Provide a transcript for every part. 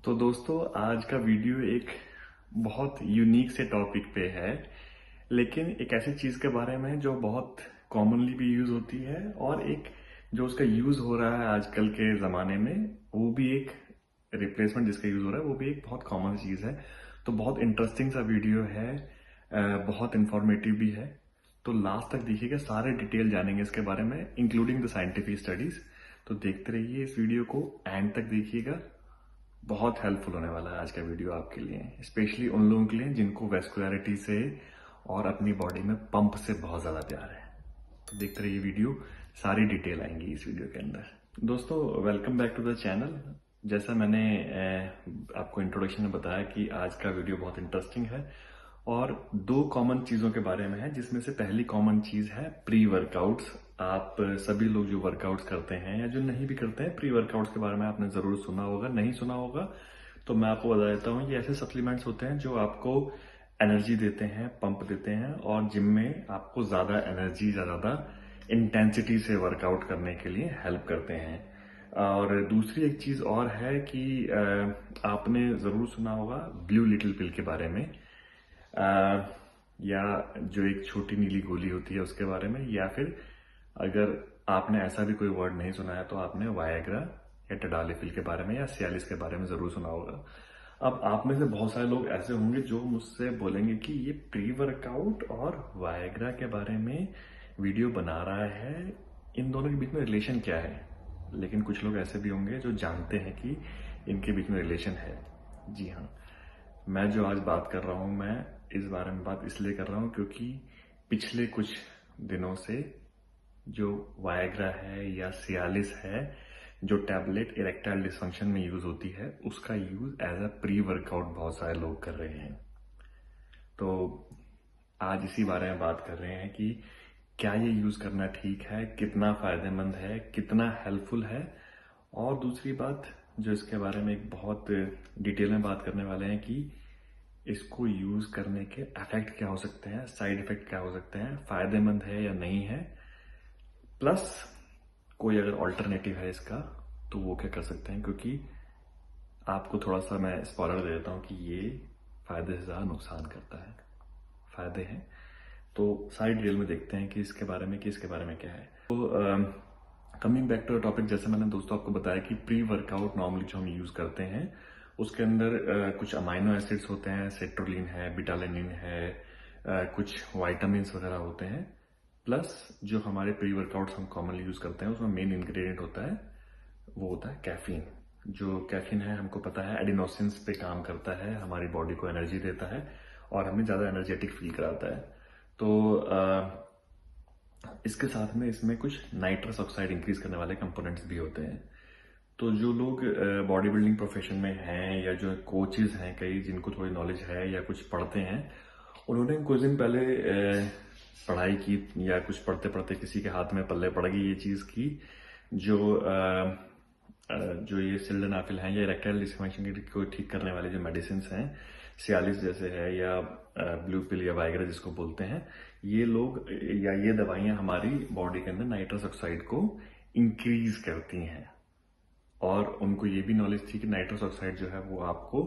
तो दोस्तों आज का वीडियो एक बहुत यूनिक से टॉपिक पे है, लेकिन एक ऐसी चीज के बारे में जो बहुत कॉमनली भी यूज होती है और एक जो उसका यूज हो रहा है आजकल के जमाने में, वो भी एक रिप्लेसमेंट जिसका यूज हो रहा है वो भी एक बहुत कॉमन चीज है। तो बहुत इंटरेस्टिंग सा वीडियो है, बहुत इंफॉर्मेटिव भी है। तो लास्ट तक देखिएगा, सारे डिटेल जानेंगे इसके बारे में इंक्लूडिंग द साइंटिफिक स्टडीज। तो देखते रहिए इस वीडियो को, एंड तक देखिएगा। बहुत हेल्पफुल होने वाला है आज का वीडियो आपके लिए, स्पेशली उन लोगों के लिए जिनको वेस्कुलरिटी से और अपनी बॉडी में पंप से बहुत ज़्यादा प्यार है। तो देखते रहिए वीडियो, सारी डिटेल आएंगी इस वीडियो के अंदर। दोस्तों welcome back to the channel. जैसा मैंने आपको इंट्रोडक्शन में बताया कि आज का वीडियो बहुत इंटरेस्टिंग है और दो कॉमन चीज़ों के बारे में है, जिसमें से पहली कॉमन चीज़ है प्री वर्कआउट्स। आप सभी लोग जो वर्कआउट्स करते हैं या जो नहीं भी करते हैं, प्री वर्कआउट्स के बारे में आपने ज़रूर सुना होगा। नहीं सुना होगा तो मैं आपको बता देता हूँ, ये ऐसे सप्लीमेंट्स होते हैं जो आपको एनर्जी देते हैं, पंप देते हैं और जिम में आपको ज़्यादा एनर्जी, ज़्यादा इंटेंसिटी से वर्कआउट करने के लिए हेल्प करते हैं। और दूसरी एक चीज़ और है कि आपने ज़रूर सुना होगा ब्लू लिटिल पिल के बारे में, या जो एक छोटी नीली गोली होती है उसके बारे में, या फिर अगर आपने ऐसा भी कोई वर्ड नहीं सुना है तो आपने वायग्रा या टडालिफिल के बारे में या सियालिस के बारे में जरूर सुना होगा। अब आप में से बहुत सारे लोग ऐसे होंगे जो मुझसे बोलेंगे कि ये प्री वर्कआउट और वायग्रा के बारे में वीडियो बना रहा है, इन दोनों के बीच में रिलेशन क्या है। लेकिन कुछ लोग ऐसे भी होंगे जो जानते हैं कि इनके बीच में रिलेशन है। जी हाँ, मैं जो आज बात कर रहा हूँ, मैं इस बारे में बात इसलिए कर रहा हूँ क्योंकि पिछले कुछ दिनों से जो वायग्रा है या सियालिस है, जो टैबलेट इरेक्टाइल डिसफंक्शन में यूज होती है, उसका use as a pre workout बहुत सारे लोग कर रहे हैं। तो आज इसी बारे में बात कर रहे हैं कि क्या ये यूज करना ठीक है, कितना फायदेमंद है, कितना हेल्पफुल है। और दूसरी बात जो इसके बारे में एक बहुत डिटेल में बात करने वाले हैं कि इसको यूज करने के इफेक्ट क्या हो सकते हैं, साइड इफेक्ट क्या हो सकते हैं, फायदेमंद है या नहीं है, प्लस कोई अगर ऑल्टरनेटिव है इसका तो वो क्या कर सकते हैं। क्योंकि आपको थोड़ा सा मैं स्पॉइलर दे देता हूँ कि ये फायदे से ज़्यादा नुकसान करता है। फायदे हैं तो सारी डिटेल में देखते हैं कि इसके बारे में क्या है। तो कमिंग बैक टू टॉपिक, जैसे मैंने दोस्तों आपको बताया कि प्री वर्कआउट नॉर्मली जो हम यूज करते हैं उसके अंदर कुछ अमाइनो एसिड्स होते हैं, सेट्रोलिन है, बिटालिन है, कुछ वाइटामिन वगैरह होते हैं। प्लस जो हमारे प्री वर्कआउट्स हम कॉमनली यूज करते हैं उसमें मेन इंग्रेडिएंट होता है, वो होता है कैफीन। जो कैफीन है हमको पता है एडिनोसिन्स पे काम करता है, हमारी बॉडी को एनर्जी देता है और हमें ज़्यादा एनर्जेटिक फील कराता है। तो इसके साथ में इसमें कुछ नाइट्रस ऑक्साइड इंक्रीज करने वाले कंपोनेंट्स भी होते हैं। तो जो लोग बॉडी बिल्डिंग प्रोफेशन में हैं या जो कोचेज हैं कई, जिनको थोड़ी नॉलेज है या कुछ पढ़ते हैं, उन्होंने कुछ दिन पहले पढ़ाई की या कुछ पढ़ते पढ़ते किसी के हाथ में पल्ले पड़ गई ये चीज़ की, जो ये सिल्डेनाफिल हैं या इरेक्टाइल डिसफंक्शन को ठीक करने वाले जो मेडिसिन हैं, सियालिस जैसे है या ब्लू पिल या वाइग्रा जिसको बोलते हैं, ये लोग या ये दवाइयां हमारी बॉडी के अंदर नाइट्रस ऑक्साइड को इंक्रीज करती हैं। और उनको ये भी नॉलेज थी कि नाइट्रस ऑक्साइड जो है वो आपको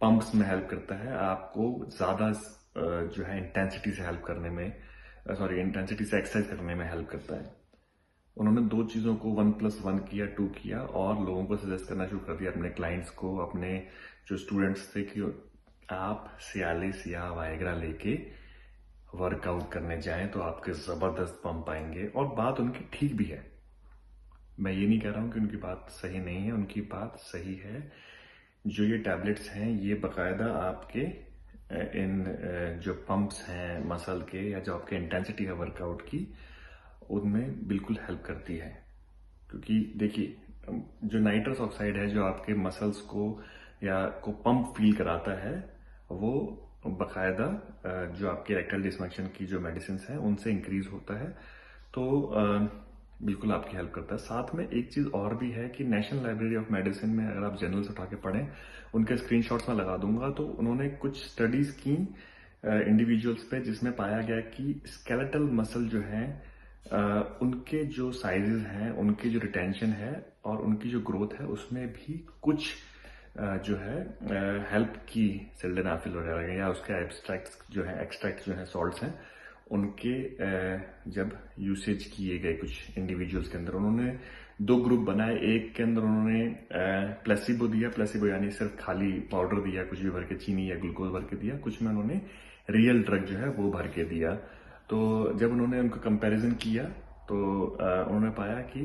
पंप्स में हेल्प करता है, आपको ज्यादा जो है इंटेंसिटी से हेल्प करने में, इंटेंसिटी से एक्सरसाइज करने में हेल्प करता है। उन्होंने दो चीजों को 1+1 किया, 2 किया और लोगों को सजेस्ट करना शुरू कर दिया, अपने क्लाइंट्स को, अपने जो स्टूडेंट्स थे, कि आप सियालिस या वायग्रा लेके वर्कआउट करने जाएं तो आपके जबरदस्त पंप आएंगे। और बात उनकी ठीक भी है, मैं ये नहीं कह रहा हूं कि उनकी बात सही नहीं है, उनकी बात सही है। जो ये टैबलेट्स हैं ये बकायदा आपके इन जो पंप्स हैं मसल के या जो आपके इंटेंसिटी है वर्कआउट की, उनमें बिल्कुल हेल्प करती है। क्योंकि देखिए, जो नाइट्रस ऑक्साइड है जो आपके मसल्स को या को पंप फील कराता है, वो बकायदा जो आपके इरेक्टाइल डिसफंक्शन की जो मेडिसिन है उनसे इंक्रीज होता है। तो बिल्कुल आपकी हेल्प करता है। साथ में एक चीज और भी है कि नेशनल लाइब्रेरी ऑफ मेडिसिन में अगर आप जर्नल्स उठा के पढ़ें, उनके स्क्रीनशॉट्स में लगा दूंगा, तो उन्होंने कुछ स्टडीज की इंडिविजुअल्स पे, जिसमें पाया गया कि स्केलेटल मसल जो है उनके जो साइजेस हैं, उनकी जो रिटेंशन है और उनकी जो ग्रोथ है, उसमें भी कुछ जो है हेल्प की सिल्डेनाफिल वगैरह या उसके एब्स्ट्रैक्ट्स जो है एक्सट्रैक्ट जो है सॉल्ट्स हैं उनके जब यूसेज किए गए कुछ इंडिविजुअल्स के अंदर उन्होंने 2 ग्रुप बनाए। एक के अंदर उन्होंने प्लेसिबो दिया, प्लेसिबो यानी सिर्फ खाली पाउडर दिया, कुछ भी भर के चीनी या ग्लूकोज भर के दिया, कुछ में उन्होंने रियल ड्रग जो है वो भर के दिया। तो जब उन्होंने उनका कंपैरिजन किया तो उन्होंने पाया कि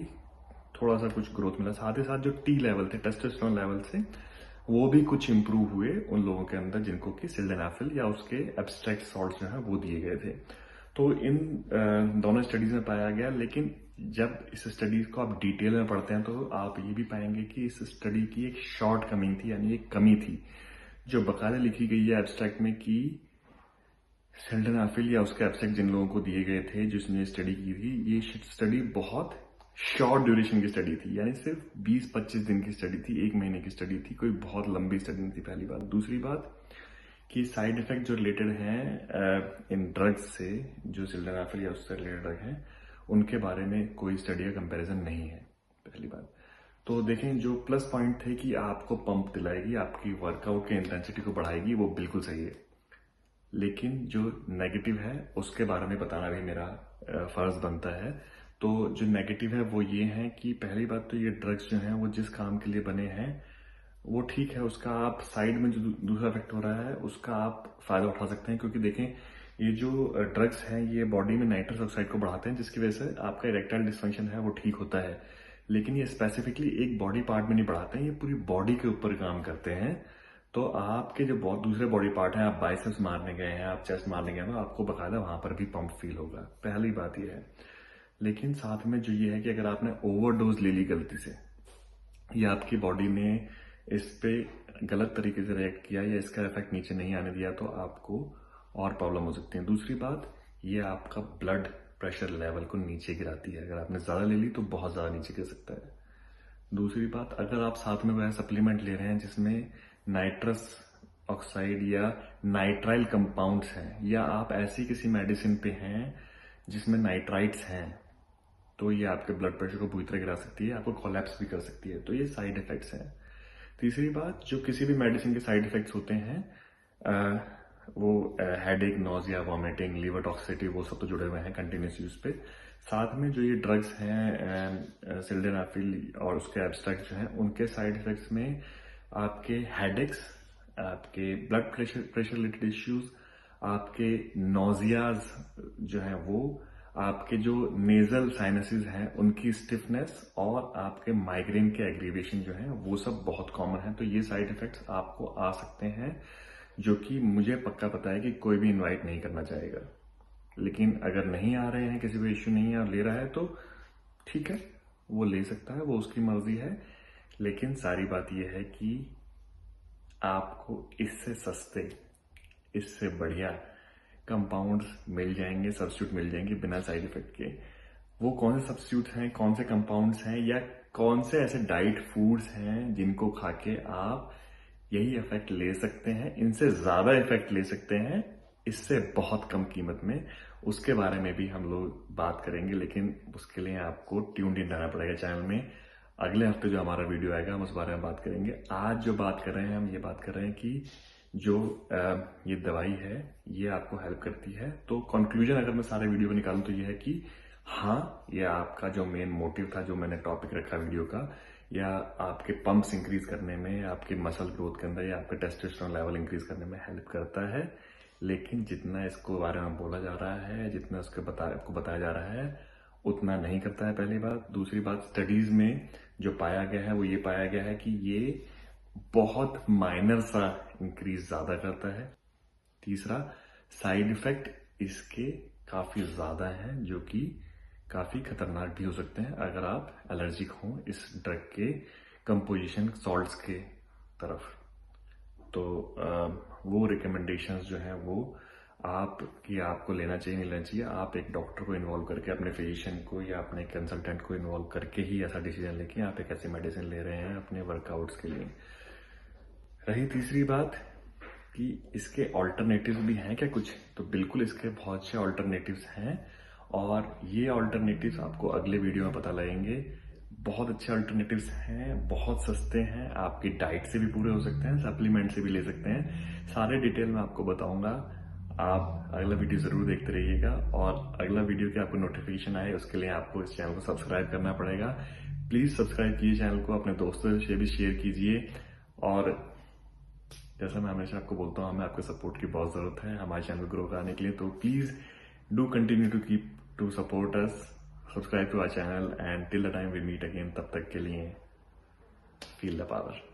थोड़ा सा कुछ ग्रोथ मिला, साथ ही साथ जो टी लेवल थे, टेस्टोस्टेरोन लेवल से वो भी कुछ इंप्रूव हुए उन लोगों के अंदर जिनको कि सिल्डेनाफिल या उसके एब्स्ट्रैक्ट सॉल्ट्स जो है वो दिए गए थे। तो इन दोनों स्टडीज में पाया गया। लेकिन जब इस स्टडीज को आप डिटेल में पढ़ते हैं तो आप ये भी पाएंगे कि इस स्टडी की एक शॉर्ट कमिंग थी, यानी एक कमी थी जो बकायदा लिखी गई है एब्स्ट्रैक्ट में कि सिल्डेनाफिल या उसके एब्स्ट्रैक्ट जिन लोगों को दिए गए थे जिसने स्टडी की थी, ये स्टडी बहुत शॉर्ट ड्यूरेशन की स्टडी थी, यानी सिर्फ 20-25 दिन की स्टडी थी, 1 महीने की स्टडी थी, कोई बहुत लंबी स्टडी नहीं थी। पहली बात। दूसरी बात कि साइड इफेक्ट जो रिलेटेड हैं इन ड्रग्स से, जो सिल्डेनाफिल या उससे रिलेटेड ड्रग हैं, उनके बारे में कोई स्टडी या कंपैरिजन नहीं है। पहली बात। तो देखें, जो प्लस पॉइंट थे कि आपको पंप दिलाएगी, आपकी वर्कआउट की इंटेंसिटी को बढ़ाएगी, वो बिल्कुल सही है। लेकिन जो नेगेटिव है उसके बारे में बताना भी मेरा फर्ज बनता है। तो जो नेगेटिव है वो ये है कि पहली बात तो ये ड्रग्स जो हैं वो जिस काम के लिए बने हैं वो ठीक है, उसका आप साइड में जो दूसरा इफेक्ट हो रहा है उसका आप फायदा उठा सकते हैं। क्योंकि देखें, ये जो ड्रग्स हैं ये बॉडी में नाइट्रस ऑक्साइड को बढ़ाते हैं, जिसकी वजह से आपका इरेक्टाइल डिस्फंक्शन है वो ठीक होता है। लेकिन ये स्पेसिफिकली एक बॉडी पार्ट में नहीं बढ़ाते हैं, ये पूरी बॉडी के ऊपर काम करते हैं। तो आपके जो बहुत दूसरे बॉडी पार्ट हैं, आप बाइसेप्स मारने गए हैं, आप चेस्ट मारने गए हैं, तो आपको बकायदा वहां पर भी पंप फील होगा। पहली बात ये है। लेकिन साथ में जो ये है कि अगर आपने ओवरडोज ले ली गलती से, या आपकी बॉडी ने इस पे गलत तरीके से रिएक्ट किया या इसका इफेक्ट नीचे नहीं आने दिया, तो आपको और प्रॉब्लम हो सकती है। दूसरी बात, ये आपका ब्लड प्रेशर लेवल को नीचे गिराती है। अगर आपने ज्यादा ले ली तो बहुत ज्यादा नीचे गिर सकता है। दूसरी बात, अगर आप साथ में वह सप्लीमेंट ले रहे हैं जिसमें नाइट्रस ऑक्साइड या नाइट्राइल कंपाउंड्स हैं, या आप ऐसी किसी मेडिसिन पे हैं जिसमें नाइट्राइट्स हैं, तो ये आपके ब्लड प्रेशर को बुरी तरह गिरा सकती है, आपको कोलैप्स भी कर सकती है। तो ये साइड इफेक्ट्स हैं। तीसरी बात, जो किसी भी मेडिसिन के साइड इफेक्ट्स होते हैं वो headache, nausea, vomiting, liver toxicity, वो सब तो जुड़े हुए हैं कंटिन्यूस यूज पे। साथ में जो ये ड्रग्स हैं सिल्डेनाफिल और उसके एब्स्ट्रैक्ट जो हैं, उनके साइड इफेक्ट्स में आपके हेडेक्स, आपके ब्लड प्रेशर रिलेटेड इश्यूज, आपके नोजियाज जो हैं वो, आपके जो नेजल साइनसेस हैं उनकी स्टिफनेस, और आपके माइग्रेन के एग्रीवेशन जो हैं वो सब बहुत कॉमन है। तो ये साइड इफेक्ट्स आपको आ सकते हैं, जो कि मुझे पक्का पता है कि कोई भी इनवाइट नहीं करना चाहेगा। लेकिन अगर नहीं आ रहे हैं, किसी को इश्यू नहीं है और ले रहा है, तो ठीक है, वो ले सकता है, वो उसकी मर्जी है। लेकिन सारी बात यह है कि आपको इससे सस्ते, इससे बढ़िया कंपाउंड्स मिल जाएंगे, सब्स्टिट्यूट मिल जाएंगे बिना साइड इफेक्ट के। वो कौन से सब्स्टिट्यूट हैं, कौन से कंपाउंड्स हैं, या कौन से ऐसे डाइट फूड्स हैं जिनको खा के आप यही इफेक्ट ले सकते हैं, इनसे ज्यादा इफेक्ट ले सकते हैं इससे बहुत कम कीमत में, उसके बारे में भी हम लोग बात करेंगे। लेकिन उसके लिए आपको ट्यून्ड इन रहना पड़ेगा चैनल में। अगले हफ्ते जो हमारा वीडियो आएगा हम उस बारे में बात करेंगे। आज जो बात कर रहे हैं, हम ये बात कर रहे हैं कि जो ये दवाई है ये आपको हेल्प करती है। तो कंक्लूजन अगर मैं सारे वीडियो को निकालूं तो ये है कि हाँ, ये आपका जो मेन मोटिव था, जो मैंने टॉपिक रखा वीडियो का, या आपके पंप्स इंक्रीज करने में, आपके मसल ग्रोथ के अंदर, या आपके टेस्टोस्टेरोन लेवल इंक्रीज करने में हेल्प करता है। लेकिन जितना इसको बारे में बोला जा रहा है, जितना आपको बताया जा रहा है, उतना नहीं करता है, पहली बात। दूसरी बात, स्टडीज में जो पाया गया है वो ये पाया गया है कि ये बहुत माइनर सा इंक्रीज ज्यादा करता है। तीसरा, साइड इफेक्ट इसके काफी ज्यादा हैं, जो कि काफी खतरनाक भी हो सकते हैं अगर आप एलर्जिक हों इस ड्रग के कंपोजिशन सॉल्ट्स के तरफ। तो वो रिकमेंडेशंस जो हैं वो आपको लेना चाहिए, नहीं लेना चाहिए। आप एक डॉक्टर को इन्वॉल्व करके, अपने फिजिशियन को या अपने कंसल्टेंट को इन्वॉल्व करके ही ऐसा डिसीजन लेके आप एक ऐसी मेडिसिन ले रहे हैं अपने वर्कआउट्स के लिए। रही तीसरी बात कि इसके ऑल्टरनेटिव्स भी हैं क्या कुछ, तो बिल्कुल इसके बहुत से ऑल्टरनेटिव्स हैं, और ये ऑल्टरनेटिव्स आपको अगले वीडियो में पता लगेंगे। बहुत अच्छे अल्टरनेटिव्स हैं, बहुत सस्ते हैं, आपकी डाइट से भी पूरे हो सकते हैं, सप्लीमेंट से भी ले सकते हैं। सारे डिटेल मैं आपको बताऊंगा। आप अगला वीडियो जरूर देखते रहिएगा और अगला वीडियो की आपको नोटिफिकेशन आए उसके लिए आपको इस चैनल को सब्सक्राइब करना पड़ेगा। प्लीज सब्सक्राइब कीजिए चैनल को, अपने दोस्तों से भी शेयर कीजिए। और जैसा मैं हमेशा आपको बोलता हूँ, हमें आपके सपोर्ट की बहुत जरूरत है हमारे चैनल को ग्रो कराने के लिए। तो please do continue to keep to support us, subscribe to our channel and till the time we meet again, तब तक के लिए फील द पावर।